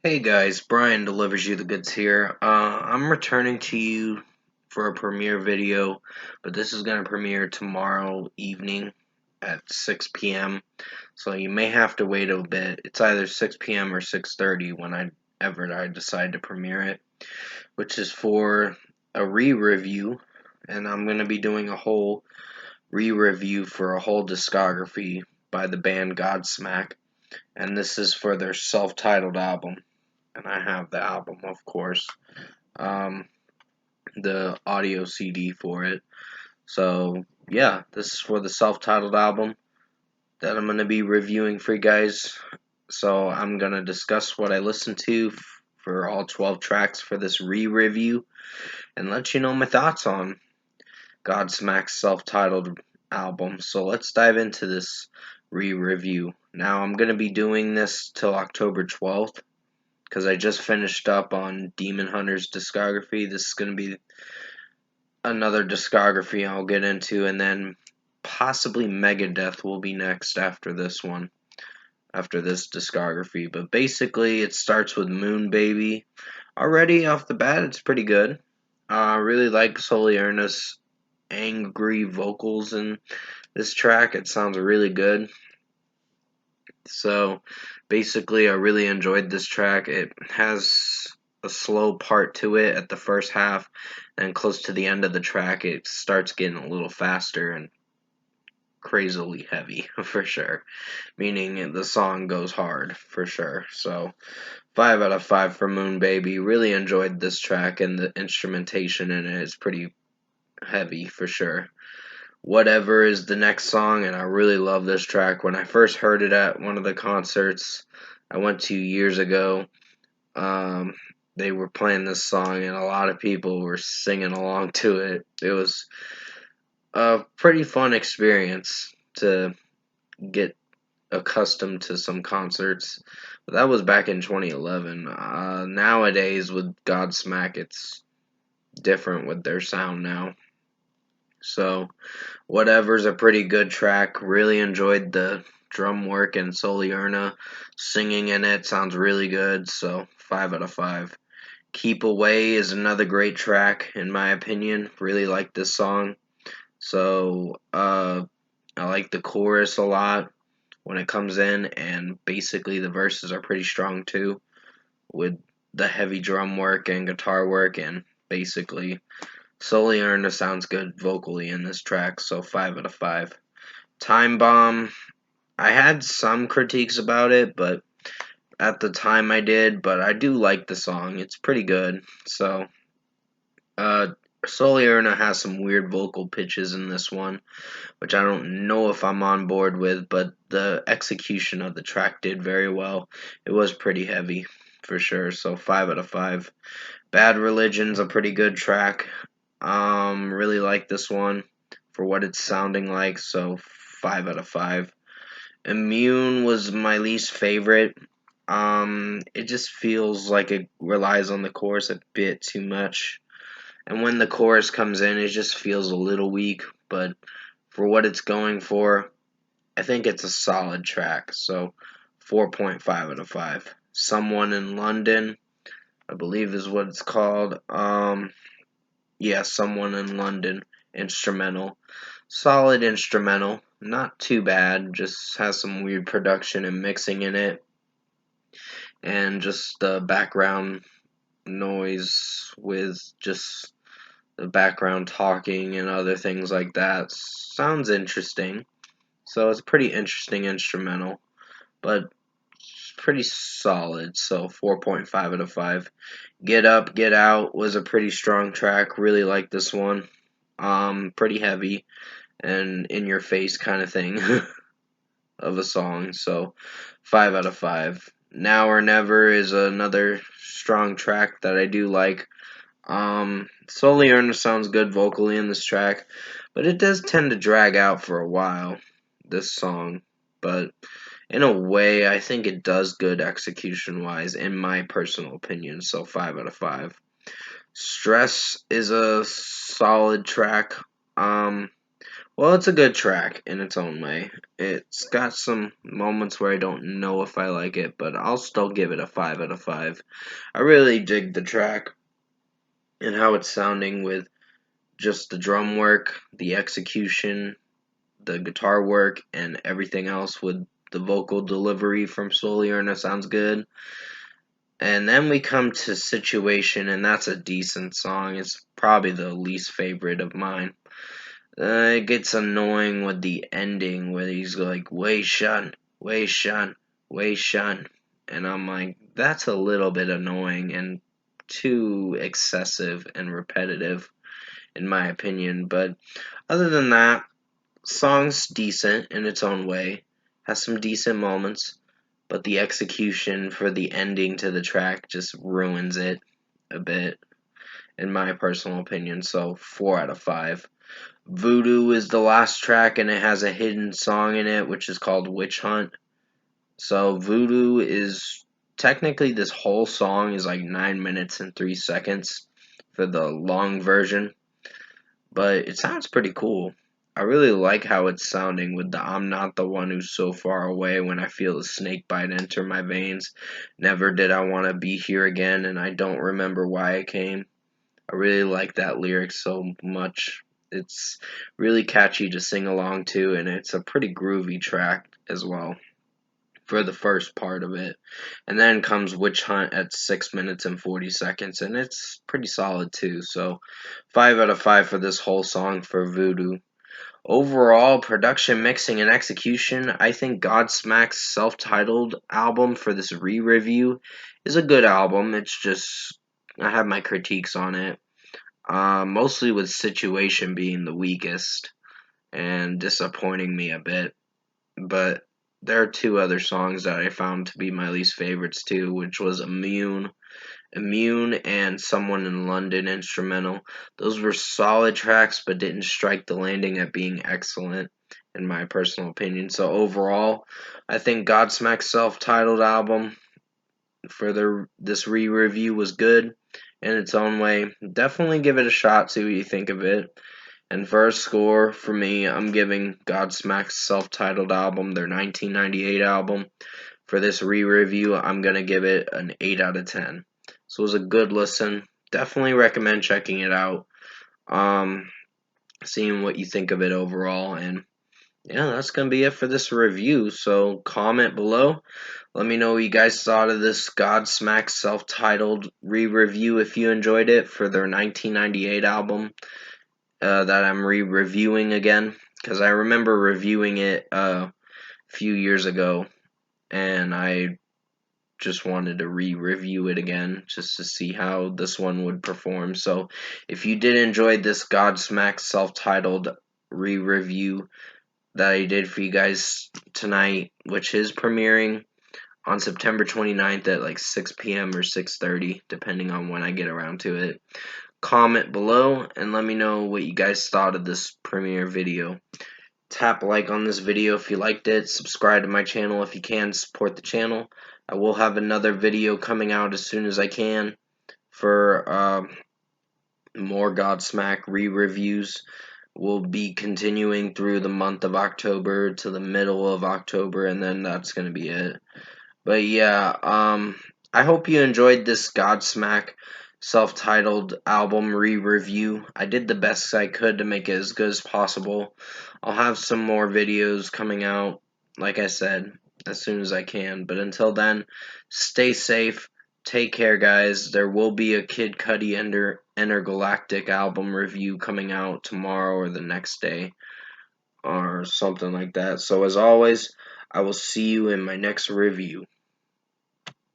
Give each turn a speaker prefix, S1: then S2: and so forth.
S1: Hey guys, Brian delivers you the goods here. I'm returning to you for a premiere video, but this is going to premiere tomorrow evening at 6 p.m. So you may have to wait a bit. It's either 6 p.m. or 6:30 when I decide to premiere it, which is for a re-review, and I'm going to be doing a whole re-review for a whole discography by the band Godsmack, and this is for their self-titled album. And I have the album, of course, um, the audio CD for it. So, yeah, this is for the self titled album that I'm going to be reviewing for you guys. So, I'm going to discuss what I listened to for all 12 tracks for this re review and let you know my thoughts on Godsmack's self titled album. So, let's dive into this re review. Now, I'm going to be doing this till October 12th, because I just finished up on Demon Hunter's discography. This is going to be another discography I'll get into, and then possibly Megadeth will be next after this one, after this discography. But basically, it starts with Moon Baby. Already off the bat, it's pretty good. I really like Solierna's angry vocals in this track. It sounds really good. So basically, I really enjoyed this track. It has a slow part to it at the first half, and close to the end of the track, it starts getting a little faster and crazily heavy for sure. Meaning the song goes hard for sure. So 5 out of 5 for Moon Baby. Really enjoyed this track, and the instrumentation in it is pretty heavy for sure. Whatever is the next song, and I really love this track. When I first heard it at one of the concerts I went to years ago, um, they were playing this song, and a lot of people were singing along to it. It was a pretty fun experience to get accustomed to some concerts. But that was back in 2011. Nowadays, with Godsmack, it's different with their sound now. So, whatever's a pretty good track. Really enjoyed the drum work and Solierna singing in it. Sounds really good. So 5 out of 5. Keep Away is another great track in my opinion. Really like this song. So I like the chorus a lot when it comes in, and basically the verses are pretty strong too, with the heavy drum work and guitar work, and basically Solierna sounds good vocally in this track, so 5 out of 5. Time Bomb, I had some critiques about it, but at the time I did, but I do like the song. It's pretty good. So, uh, Solierna has some weird vocal pitches in this one, which I don't know if I'm on board with, but the execution of the track did very well. It was pretty heavy, for sure, so 5 out of 5. Bad Religion's a pretty good track. Really like this one for what it's sounding like, so 5 out of 5. Immune was my least favorite. It just feels like it relies on the chorus a bit too much. And when the chorus comes in, it just feels a little weak, but for what it's going for, I think it's a solid track. So 4.5 out of 5. Someone in London, I believe is what it's called. Yeah, Someone in London, instrumental. Solid instrumental, not too bad, just has some weird production and mixing in it, and just the background noise with just the background talking and other things like that. Sounds interesting. So it's a pretty interesting instrumental, but it's pretty solid, so 4.5 out of 5. Get Up, Get Out was a pretty strong track. Really like this one. Pretty heavy and in your face kind of thing of a song. So 5 out of 5. Now or Never is another strong track that I do like. Slowly Earner sounds good vocally in this track, but it does tend to drag out for a while, this song. But in a way, I think it does good execution wise, in my personal opinion. So 5 out of 5. Stress is a solid track. Um, Well, it's a good track in its own way. It's got some moments where I don't know if I like it, but I'll still give it a 5 out of 5. I really dig the track and how it's sounding with just the drum work, the execution, the guitar work, and everything else with the vocal delivery from Solier, and it sounds good. And then we come to Situation, and that's a decent song. It's probably the least favorite of mine. It gets annoying with the ending where he's like, Wei Shun, Wei Shun, Wei Shun. And I'm like, that's a little bit annoying and too excessive and repetitive, in my opinion. But other than that, song's decent in its own way, has some decent moments, but the execution for the ending to the track just ruins it a bit, in my personal opinion. So 4 out of 5. Voodoo is the last track, and it has a hidden song in it, which is called Witch Hunt. So Voodoo is technically, this whole song is like 9 minutes and 3 seconds for the long version, but it sounds pretty cool. I really like how it's sounding with the I'm not the one who's so far away when I feel the snake bite enter my veins. Never did I want to be here again, and I don't remember why I came. I really like that lyric so much. It's really catchy to sing along to, and it's a pretty groovy track as well for the first part of it. And then comes Witch Hunt at 6 minutes and 40 seconds, and it's pretty solid too. So 5 out of 5 for this whole song for Voodoo. Overall, production, mixing, and execution, I think Godsmack's self-titled album for this re-review is a good album. It's just, I have my critiques on it. Mostly with Situation being the weakest and disappointing me a bit. But there are two other songs that I found to be my least favorites too, which was Immune and Someone in London instrumental. Those were solid tracks, but didn't strike the landing at being excellent, in my personal opinion. So overall, I think Godsmack's self-titled album for this re-review was good in its own way. Definitely give it a shot, see what you think of it. And for a score, for me, I'm giving Godsmack's self-titled album, their 1998 album, for this re-review, I'm going to give it an 8 out of 10. So it was a good listen. Definitely recommend checking it out. Um, Seeing what you think of it overall. And yeah, that's going to be it for this review. So comment below. Let me know what you guys thought of this Godsmack self-titled re-review if you enjoyed it for their 1998 album that I'm re-reviewing again. Because I remember reviewing it a few years ago, and I just wanted to re-review it again just to see how this one would perform. So if you did enjoy this Godsmack self-titled re-review that I did for you guys tonight, which is premiering on September 29th at like 6 p.m. or 6:30, depending on when I get around to it, comment below and let me know what you guys thought of this premiere video. Tap like on this video if you liked it. Subscribe to my channel if you can. Support the channel. I will have another video coming out as soon as I can for more Godsmack re-reviews. We'll be continuing through the month of October to the middle of October, and then that's going to be it. But yeah, I hope you enjoyed this Godsmack self-titled album re-review. I did the best I could to make it as good as possible. I'll have some more videos coming out, like I said, as soon as I can. But until then, stay safe. Take care, guys. There will be a Kid Cudi Intergalactic album review coming out tomorrow or the next day or something like that. So as always, I will see you in my next review.